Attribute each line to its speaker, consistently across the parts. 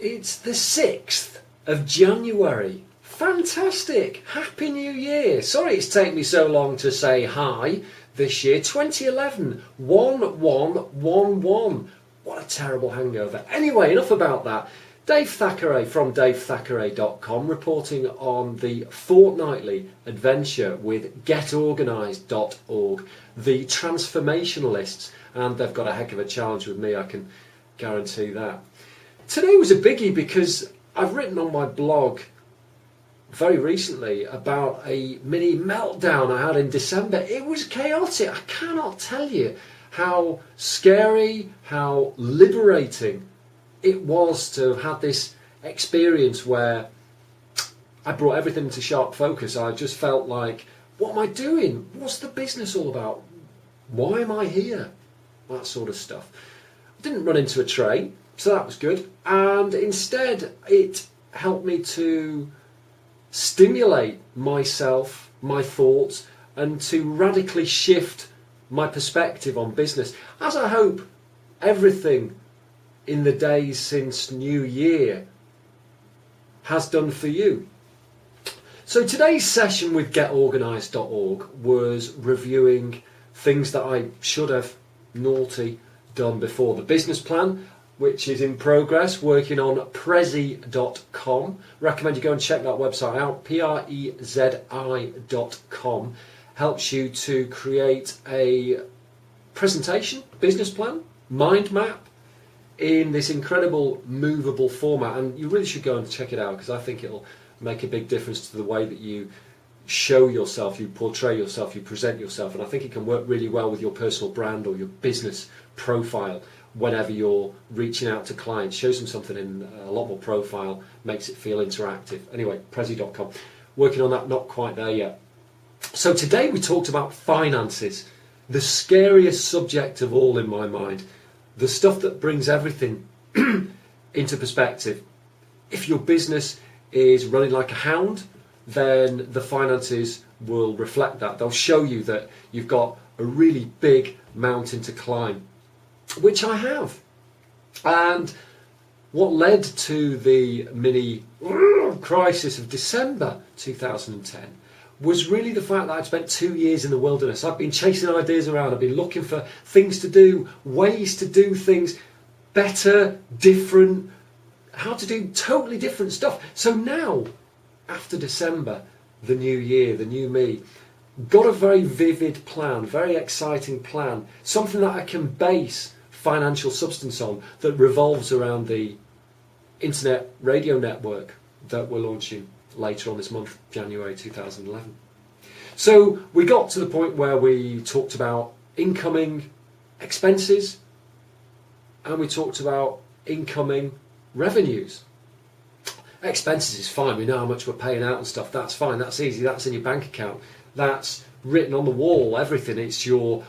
Speaker 1: It's the 6th of January. Fantastic! Happy New Year! Sorry it's taken me so long to say hi this year. 2011, 1111. What a terrible hangover. Anyway, enough about that. Dave Thackeray from davethackray.com reporting on the fortnightly adventure with getorganised.org, the transformationalists, and they've got a heck of a challenge with me, I can guarantee that. Today was a biggie because I've written on my blog very recently about a mini meltdown I had in December. It was chaotic. I cannot tell you how scary, how liberating it was to have had this experience where I brought everything into sharp focus. I just felt like, what am I doing? What's the business all about? Why am I here? That sort of stuff. I didn't run into a train, so that was good. And instead, it helped me to stimulate myself, my thoughts, and to radically shift my perspective on business, as I hope everything in the days since New Year has done for you. So today's session with getorganised.org was reviewing things that I should have naughty done before. The business plan, which is in progress, working on prezi.com. Recommend you go and check that website out, prezi.com. Helps you to create a presentation, business plan, mind map in this incredible movable format, and you really should go and check it out because I think it'll make a big difference to the way that you show yourself, you portray yourself, you present yourself, and I think it can work really well with your personal brand or your business profile whenever you're reaching out to clients. Shows them something in a lot more profile, makes it feel interactive. Anyway, prezi.com. Working on that, not quite there yet. So today we talked about finances, the scariest subject of all in my mind, the stuff that brings everything into perspective. If your business is running like a hound, then the finances will reflect that. They'll show you that you've got a really big mountain to climb, which I have. And what led to the mini crisis of December 2010 was really the fact that I'd spent 2 years in the wilderness. I've been chasing ideas around, I've been looking for things to do, ways to do things better, different, how to do totally different stuff. So now, after December, the new year, the new me, got a very vivid plan, very exciting plan, something that I can base financial substance on that revolves around the internet radio network that we're launching later on this month, January 2011. So we got to the point where we talked about incoming expenses and we talked about incoming revenues. Expenses is fine, we know how much we're paying out and stuff, that's fine, that's easy, that's in your bank account, that's written on the wall, everything. It's your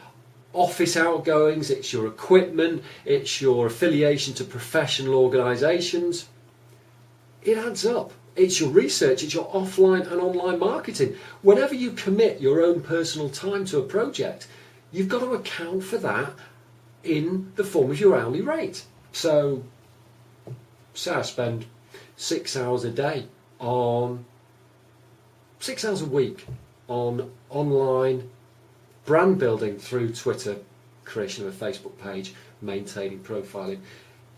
Speaker 1: office outgoings, it's your equipment, it's your affiliation to professional organisations. It adds up. It's your research, it's your offline and online marketing. Whenever you commit your own personal time to a project, you've got to account for that in the form of your hourly rate. So, say I spend 6 hours a day on, 6 hours a week on online brand building through Twitter, creation of a Facebook page, maintaining profiling.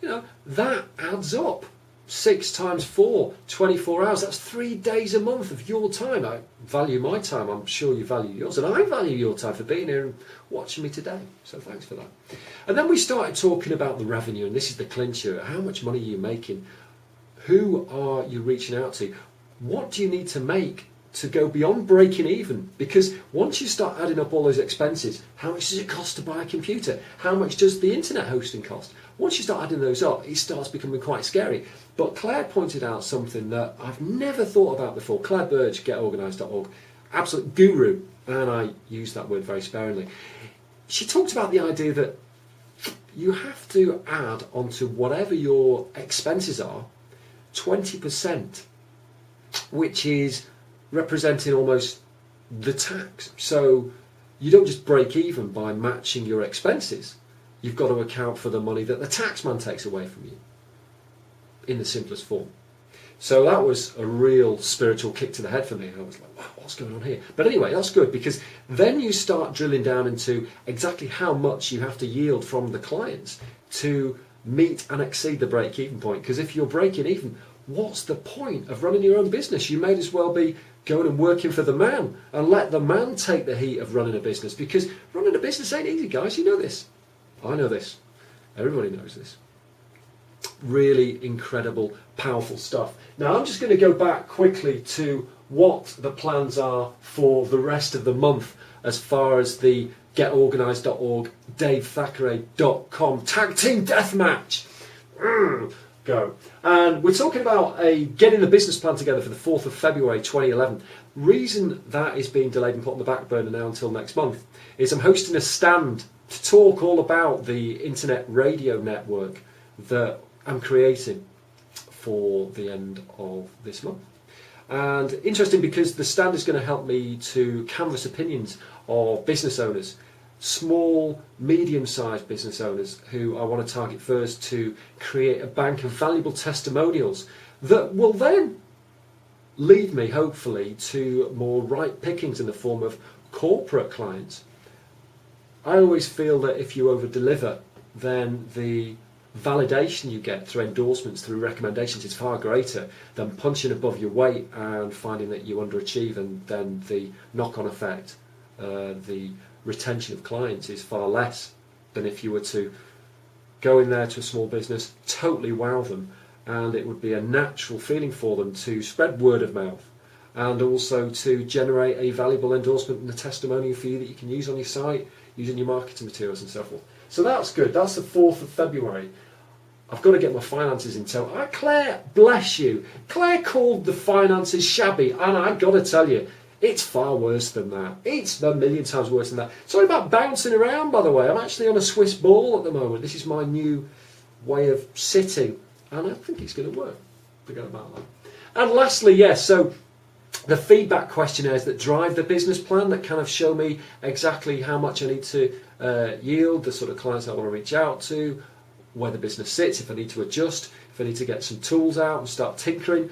Speaker 1: You know, that adds up. 6 times 4, 24 hours, that's 3 days a month of your time. I value my time, I'm sure you value yours, and I value your time for being here and watching me today, so thanks for that. And then we started talking about the revenue, and this is the clincher. How much money are you making? Who are you reaching out to? What do you need to make to go beyond breaking even? Because once you start adding up all those expenses, how much does it cost to buy a computer? How much does the internet hosting cost? Once you start adding those up, it starts becoming quite scary. But Claire pointed out something that I've never thought about before. Claire Burge, getorganised.org, absolute guru, and I use that word very sparingly. She talked about the idea that you have to add onto whatever your expenses are 20%, which is representing almost the tax. So you don't just break even by matching your expenses. You've got to account for the money that the taxman takes away from you. in the simplest form. So that was a real spiritual kick to the head for me. I was like, wow, what's going on here? But anyway, that's good, because then you start drilling down into exactly how much you have to yield from the clients to meet and exceed the break-even point. Because if you're breaking even, what's the point of running your own business? You may as well be going and working for the man and let the man take the heat of running a business, because running a business ain't easy, guys. You know this. I know this. Everybody knows this. Really incredible, powerful stuff. Now I'm just going to go back quickly to what the plans are for the rest of the month as far as the getorganised.org, davethackray.com tag team deathmatch. Go. And we're talking about getting the business plan together for the 4th of February 2011. Reason that is being delayed and put on the back burner now until next month is I'm hosting a stand to talk all about the internet radio network that I'm creating for the end of this month. And interesting, because the stand is going to help me to canvass opinions of business owners, small, medium-sized business owners who I want to target first, to create a bank of valuable testimonials that will then lead me, hopefully, to more right pickings in the form of corporate clients. I always feel that if you over-deliver, then the validation you get through endorsements, through recommendations, is far greater than punching above your weight and finding that you underachieve, and then the knock-on effect, the retention of clients, is far less than if you were to go in there to a small business, totally wow them, and it would be a natural feeling for them to spread word of mouth and also to generate a valuable endorsement and a testimonial for you that you can use on your site, using your marketing materials and so forth. So that's good. That's the 4th of February. I've got to get my finances in tow. Claire, bless you. Claire called the finances shabby, and I've got to tell you, it's far worse than that. It's a million times worse than that. Sorry about bouncing around, by the way. I'm actually on a Swiss ball at the moment. This is my new way of sitting, and I think it's going to work. Forget about that. And lastly, yes, so the feedback questionnaires that drive the business plan, that kind of show me exactly how much I need to yield, the sort of clients I want to reach out to, where the business sits, if I need to adjust, if I need to get some tools out and start tinkering.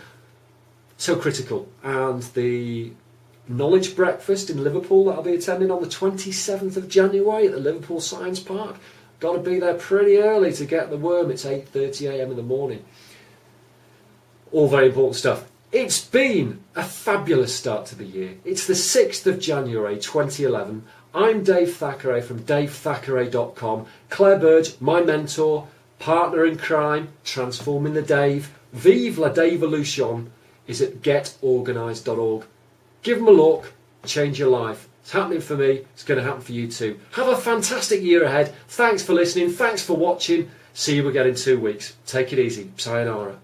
Speaker 1: So critical. And the knowledge breakfast in Liverpool that I'll be attending on the 27th of January at the Liverpool Science Park. Got to be there pretty early to get the worm. It's 8:30 a.m. in the morning. All very important stuff. It's been a fabulous start to the year. It's the 6th of January 2011. I'm Dave Thackeray from davethackray.com. Claire Burge, my mentor, partner in crime, transforming the Dave, vive la Daveolution, is at getorganised.org. Give them a look, change your life. It's happening for me, it's going to happen for you too. Have a fantastic year ahead. Thanks for listening, thanks for watching. See you again in 2 weeks. Take it easy. Sayonara.